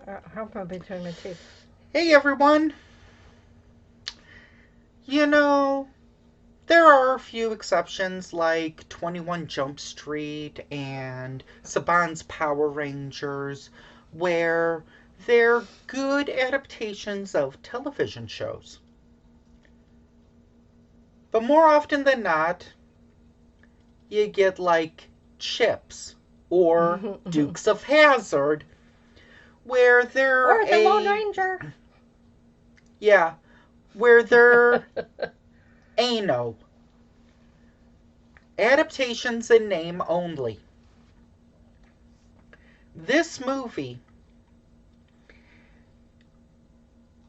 How about between my teeth? Hey everyone! You know, there are a few exceptions like 21 Jump Street and Saban's Power Rangers, where they're good adaptations of television shows. But more often than not, you get like Chips or Dukes of Hazzard, where they're Or the Lone Ranger. yeah, where they're ano. Adaptations in name only. This movie,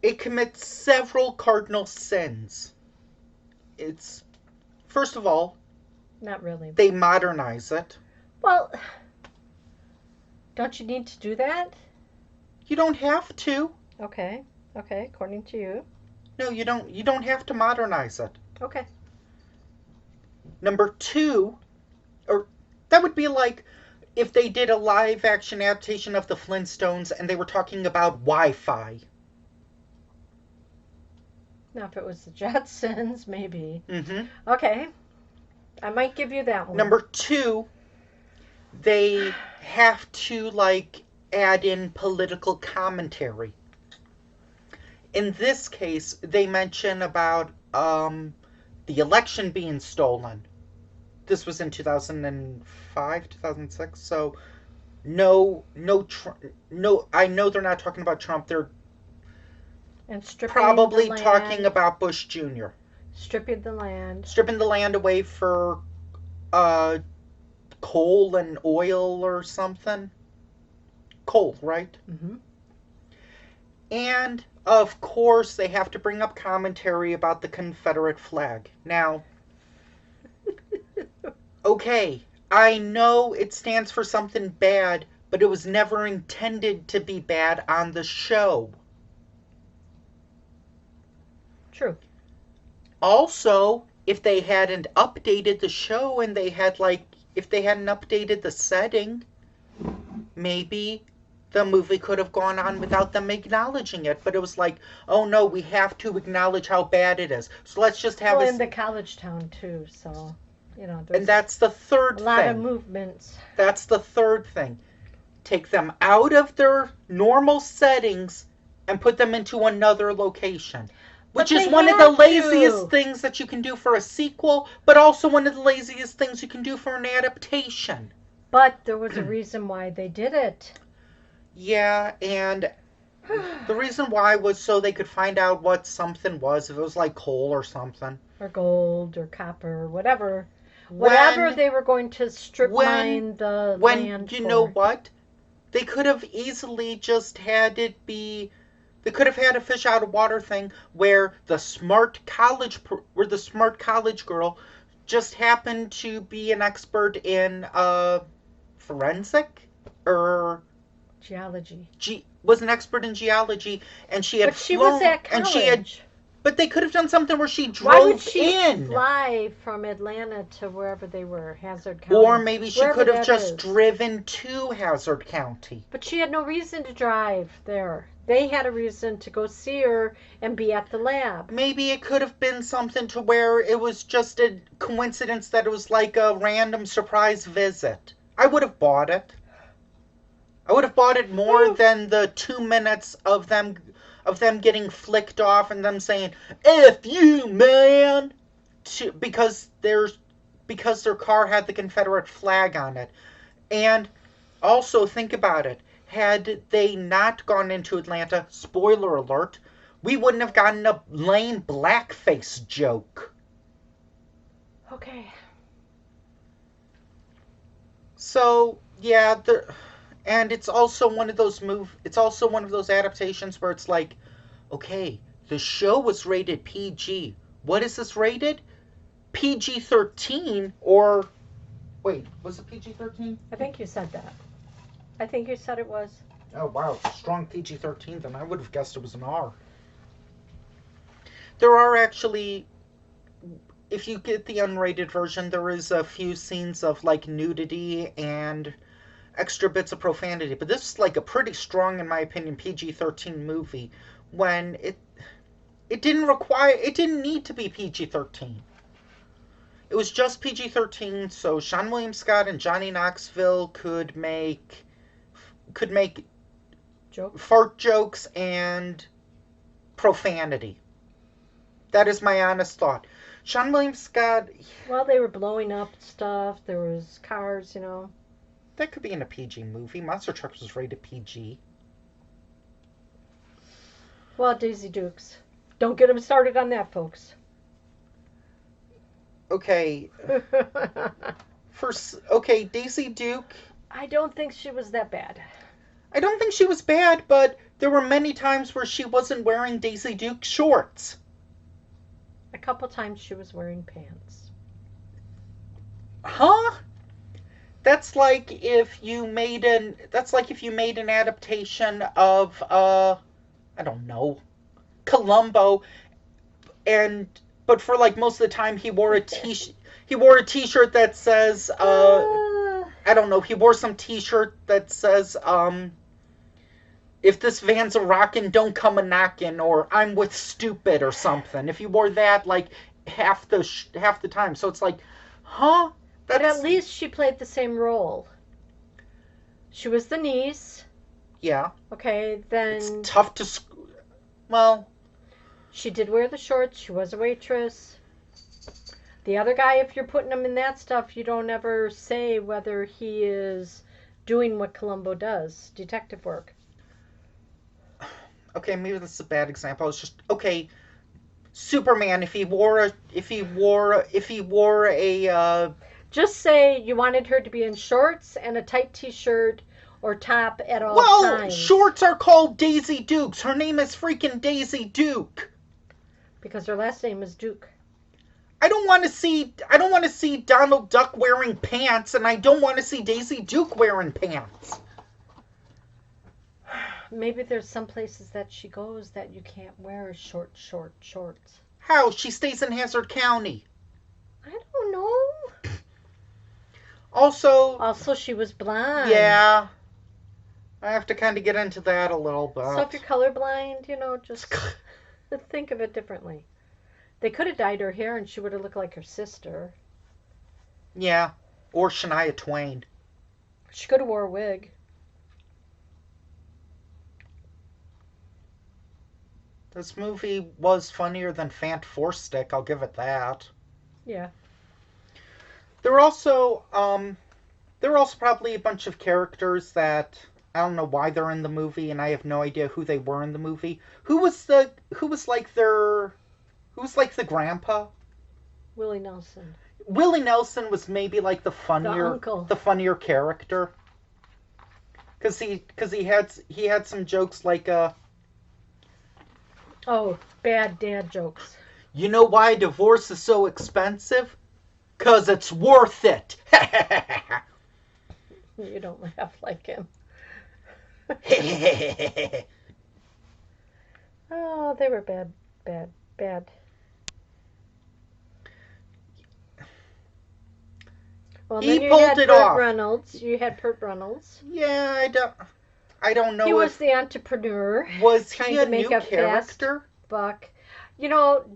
it commits several cardinal sins. It's, first of all, Not really. they modernize it. Well, don't you need to do that? You don't have to. Okay. Okay, according to you. No, you don't have to modernize it. Okay. Number two, or that would be like if they did a live action adaptation of the Flintstones and they were talking about Wi-Fi. Now, if it was the Jetsons, maybe. Mm-hmm. Okay. I might give you that one. Number two, they have to like add in political commentary. In this case, they mention about the election being stolen. This was in 2005, 2006. So no. I know they're not talking about Trump. They're And stripping probably the land, talking about Bush Jr. stripping the land. stripping the land away for uh, coal and oil or something. Coal, right? Mm-hmm. And of course, they have to bring up commentary about the Confederate flag. Now, okay, I know it stands for something bad, but it was never intended to be bad on the show. True. Also, if they hadn't updated the show and if they hadn't updated the setting, maybe the movie could have gone on without them acknowledging it. But it was like, oh no, we have to acknowledge how bad it is. So let's just have Well, a. in the college town too, so And that's the third a lot thing. of movements. That's the third thing. Take them out of their normal settings and put them into another location. Which is one of the laziest things that you can do for a sequel, but also one of the laziest things you can do for an adaptation. But there was a reason why they did it. Yeah, and the reason why was so they could find out what something was, if it was like coal or something. Or gold or copper or whatever. Whatever they were going to strip mine the land you for. know what? They could have easily just had it be. They could have had a fish out of water thing where the smart college girl just happened to be an expert in forensic or Geology. was an expert in geology, and she had But she flown, was at college. and she had. But they could have done something where she drove Why would she in. fly from Atlanta to wherever they were, Hazzard County? Or maybe she Wherever could have that just is. driven to Hazzard County. But she had no reason to drive there. They had a reason to go see her and be at the lab. Maybe it could have been something to where it was just a coincidence that it was like a random surprise visit. I would have bought it. I would have bought it more than the 2 minutes of them getting flicked off and them saying "F you, man," because their car had the Confederate flag on it. And also think about it. Had they not gone into Atlanta, spoiler alert, we wouldn't have gotten a lame blackface joke. Okay. So yeah, and it's also one of those adaptations where it's like, okay, the show was rated PG. What is this rated? PG-13 or wait, was it PG-13? I think you said that. I think you said it was. Oh wow, it's a strong PG-13. Then I would have guessed it was an R. There are actually, if you get the unrated version, there is a few scenes of like nudity and extra bits of profanity. But this is like a pretty strong, in my opinion, PG-13 movie when it didn't need to be PG-13. It was just PG-13, so Seann William Scott and Johnny Knoxville could make fart jokes and profanity. That is my honest thought. Seann William Scott. Well, they were blowing up stuff. There was cars, you know. That could be in a PG movie. Monster Trucks was rated PG. Well, Daisy Dukes. Don't get them started on that, folks. Okay. Daisy Duke. I don't think she was that bad. I don't think she was bad, but there were many times where she wasn't wearing Daisy Duke shorts. A couple times she was wearing pants. Huh? That's like if you made an adaptation of I don't know, Columbo, but for like most of the time he wore a t-shirt that says I don't know, he wore some t-shirt that says if this van's a rockin', don't come a knockin', or I'm with stupid or something. If you wore that like half the time. So it's like, huh? But at least she played the same role. She was the niece. Yeah. Okay, then... It's tough to... Well... She did wear the shorts. She was a waitress. The other guy, if you're putting him in that stuff, you don't ever say whether he is doing what Columbo does, detective work. Okay, maybe that's a bad example. It's just... Okay, Superman, if he wore a Just say you wanted her to be in shorts and a tight t-shirt or top at all times. Well, shorts are called Daisy Dukes. Her name is freaking Daisy Duke. Because her last name is Duke. I don't want to see Donald Duck wearing pants, and I don't want to see Daisy Duke wearing pants. Maybe there's some places that she goes that you can't wear shorts. How? She stays in Hazzard County. I don't know. Also, she was blind. Yeah. I have to kind of get into that a little bit. So if you're colorblind, just think of it differently. They could have dyed her hair and she would have looked like her sister. Yeah. Or Shania Twain. She could have wore a wig. This movie was funnier than Fant Four Stick, I'll give it that. Yeah. There were also probably a bunch of characters that I don't know why they're in the movie, and I have no idea who they were in the movie. Who was like the grandpa? Willie Nelson. Willie Nelson was maybe like the funnier character. Cause he had some jokes like oh, bad dad jokes. You know why divorce is so expensive? 'Cause it's worth it. You don't laugh like him. Oh, they were bad. Well, he then pulled it off. You had Burt Reynolds. Yeah, I don't know. He was the entrepreneur. Was he a new character? Buck.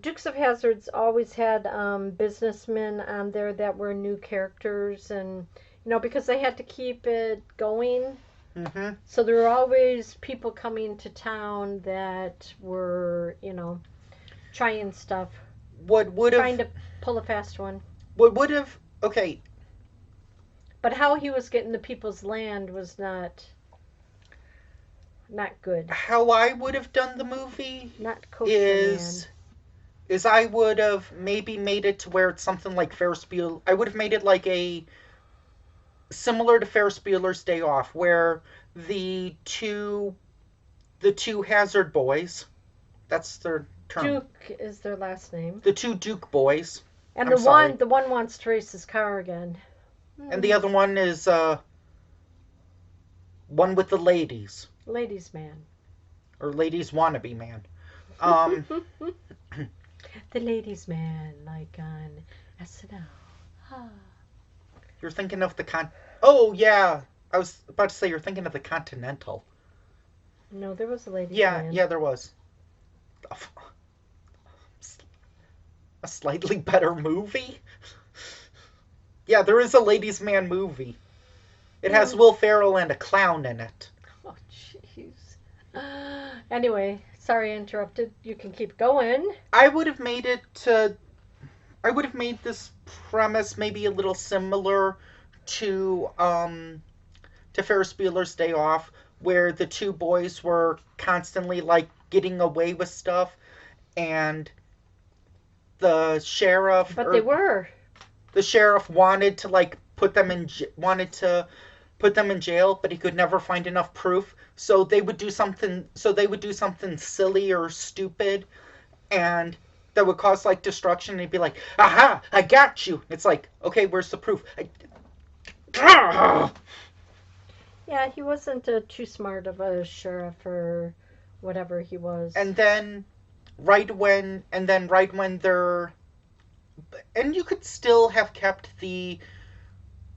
Dukes of Hazzard's always had businessmen on there that were new characters, and because they had to keep it going. Mm-hmm. So there were always people coming to town that were, trying stuff. Trying to pull a fast one. Okay. But how he was getting the people's land was not good. How I would have done the movie not kosher, is I would have maybe made it to where it's something like Ferris Bueller. I would have made it like similar to Ferris Bueller's Day Off, where the two Hazzard boys, that's their term. Duke is their last name. The two Duke boys. And the one wants to race his car again. And the other one is one with the ladies. Ladies man. Or ladies wannabe man. The ladies man, like on SNL. You're thinking of the Oh, yeah. I was about to say you're thinking of the Continental. No, there was a ladies' Yeah, man. yeah, there was a slightly better movie. Yeah, there is a ladies' man movie. It has Mm. Will Ferrell and a clown in it. Oh, jeez. Anyway, sorry I interrupted. You can keep going. I would have made it to. I would have made this premise maybe a little similar to Ferris Bueller's Day Off, where the two boys were constantly like getting away with stuff, and the sheriff But they or were. the sheriff wanted to like wanted to put them in jail, but he could never find enough proof. So they would do something. So they would do something silly or stupid, and that would cause like destruction. And he'd be like, "Aha! I got you." It's like, okay, where's the proof? Yeah, he wasn't too smart of a sheriff or whatever he was. And then, right when they're, and you could still have kept the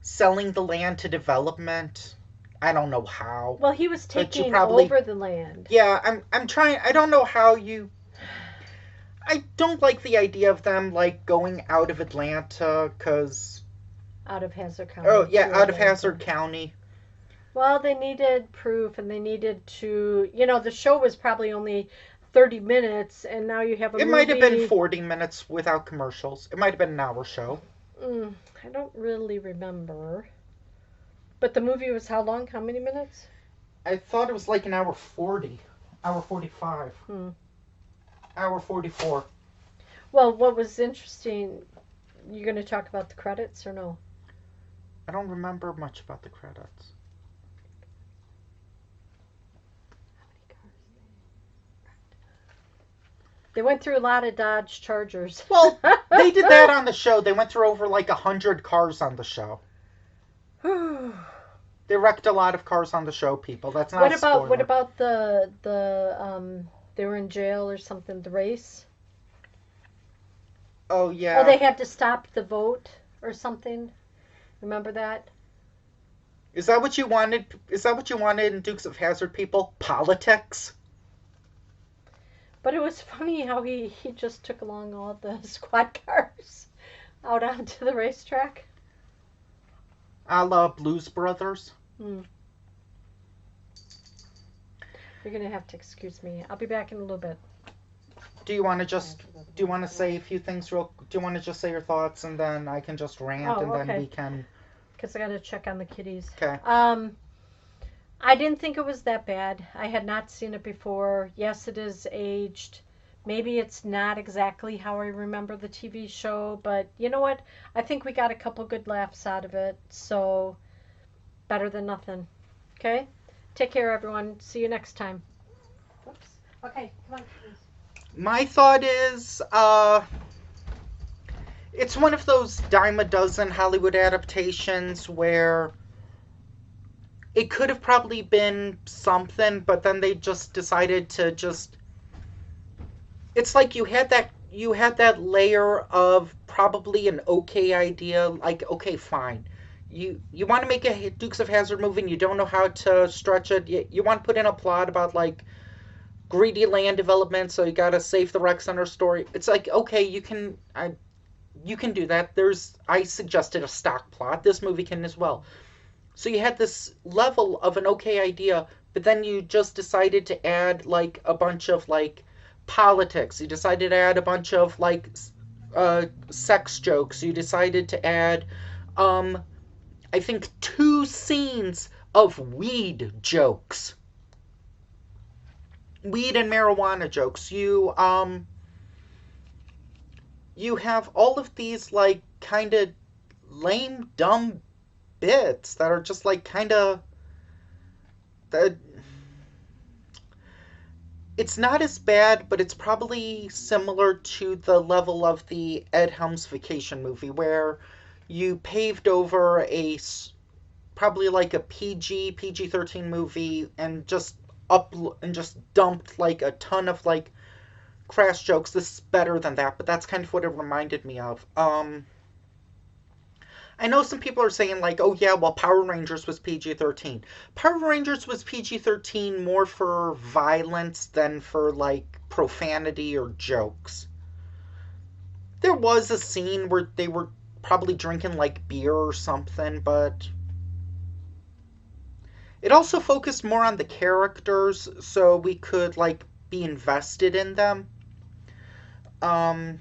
selling the land to development. I don't know how. Well, he was But you taking probably, over the land yeah, I'm trying. I don't know how you. I don't like the idea of them like going out of Atlanta because. out of Hazzard County. Oh yeah, to out of Atlanta. Hazzard County. Well, they needed proof and they needed to, the show was probably only 30 minutes and now you have a It movie. might have been 40 minutes without commercials. It might have been an hour show. I don't really remember. But the movie was how long? How many minutes? I thought it was like an hour 40. Hour 45. Hour 44. Well, what was interesting, you're going to talk about the credits or no? I don't remember much about the credits. They went through a lot of Dodge Chargers. Well, they did that on the show. They went through over like 100 cars on the show. They wrecked a lot of cars on the show, people. That's not a spoiler. What about the they were in jail or something, the race? Oh yeah. Oh, they had to stop the vote or something. Remember that? Is that what you wanted? Is that what you wanted in Dukes of Hazzard, people? Politics? But it was funny how he just took along all the squad cars out onto the racetrack. A la Blues Brothers? You're going to have to excuse me. I'll be back in a little bit. Do you want to say a few things do you want to just say your thoughts and then I can just rant and then we can. Because I got to check on the kitties. Okay. I didn't think it was that bad. I had not seen it before. Yes, it is aged. Maybe it's not exactly how I remember the TV show, but you know what? I think we got a couple good laughs out of it, so better than nothing. Okay? Take care, everyone. See you next time. Oops. Okay, come on, please. My thought is, it's one of those dime a dozen Hollywood adaptations where it could have probably been something, but then they just decided to just. It's like you had that layer of probably an okay idea, like okay, fine. You want to make a Dukes of Hazzard movie and you don't know how to stretch it. You want to put in a plot about like greedy land development, so you got a save the rec center story. It's like okay, you can do that. I suggested a stock plot. This movie can as well. So you had this level of an okay idea, but then you just decided to add like a bunch of like politics. You decided to add a bunch of like sex jokes. You decided to add I think 2 scenes of weed jokes. Weed and marijuana jokes. You have all of these like kind of lame dumb bits that are just like kind of that. It's not as bad, but it's probably similar to the level of the Ed Helms Vacation movie, where you paved over probably like a PG-13 movie and just dumped like a ton of like crass jokes. This is better than that, but that's kind of what it reminded me of. I know some people are saying, like, oh yeah, well, Power Rangers was PG-13. Power Rangers was PG-13 more for violence than for, like, profanity or jokes. There was a scene where they were probably drinking, like, beer or something, but it also focused more on the characters so we could, like, be invested in them. Um,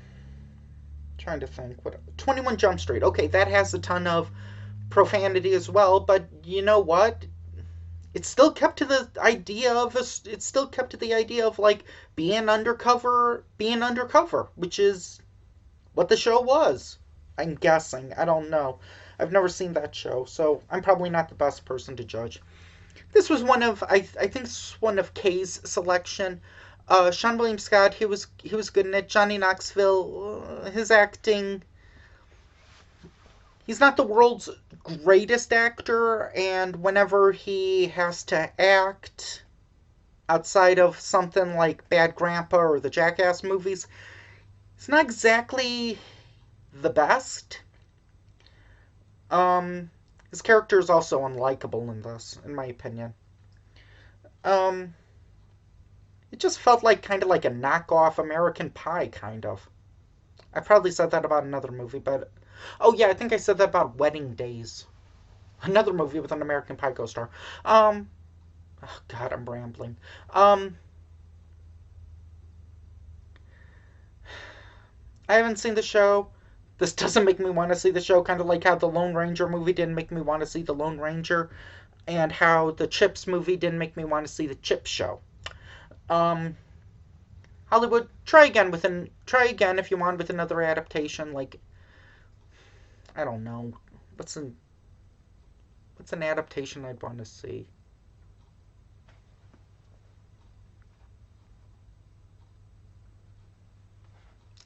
Trying to think. What 21 Jump Street. Okay, that has a ton of profanity as well, but you know what? It still kept to the idea of it still kept to the idea of like being undercover, which is what the show was. I'm guessing. I don't know. I've never seen that show, so I'm probably not the best person to judge. This was one of I think this was one of Kay's selection. Sean William Scott, he was good in it. Johnny Knoxville, his acting, he's not the world's greatest actor, and whenever he has to act outside of something like Bad Grandpa or the Jackass movies, it's not exactly the best. His character is also unlikable in this, in my opinion. Um, it just felt like kind of like a knockoff American Pie, kind of. I probably said that about another movie, but oh yeah, I think I said that about Wedding Days, another movie with an American Pie co-star. Um, oh God, I'm rambling. Um, I haven't seen the show. This doesn't make me want to see the show. Kind of like how the Lone Ranger movie didn't make me want to see the Lone Ranger, and how the Chips movie didn't make me want to see the Chips show. Um, Hollywood, try again if you want with another adaptation. Like I don't know, what's an what's an adaptation I'd want to see.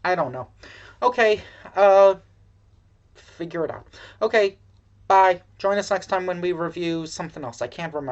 I don't know. Okay, uh, figure it out. Okay, bye. Join us next time when we review something else. I can't remember.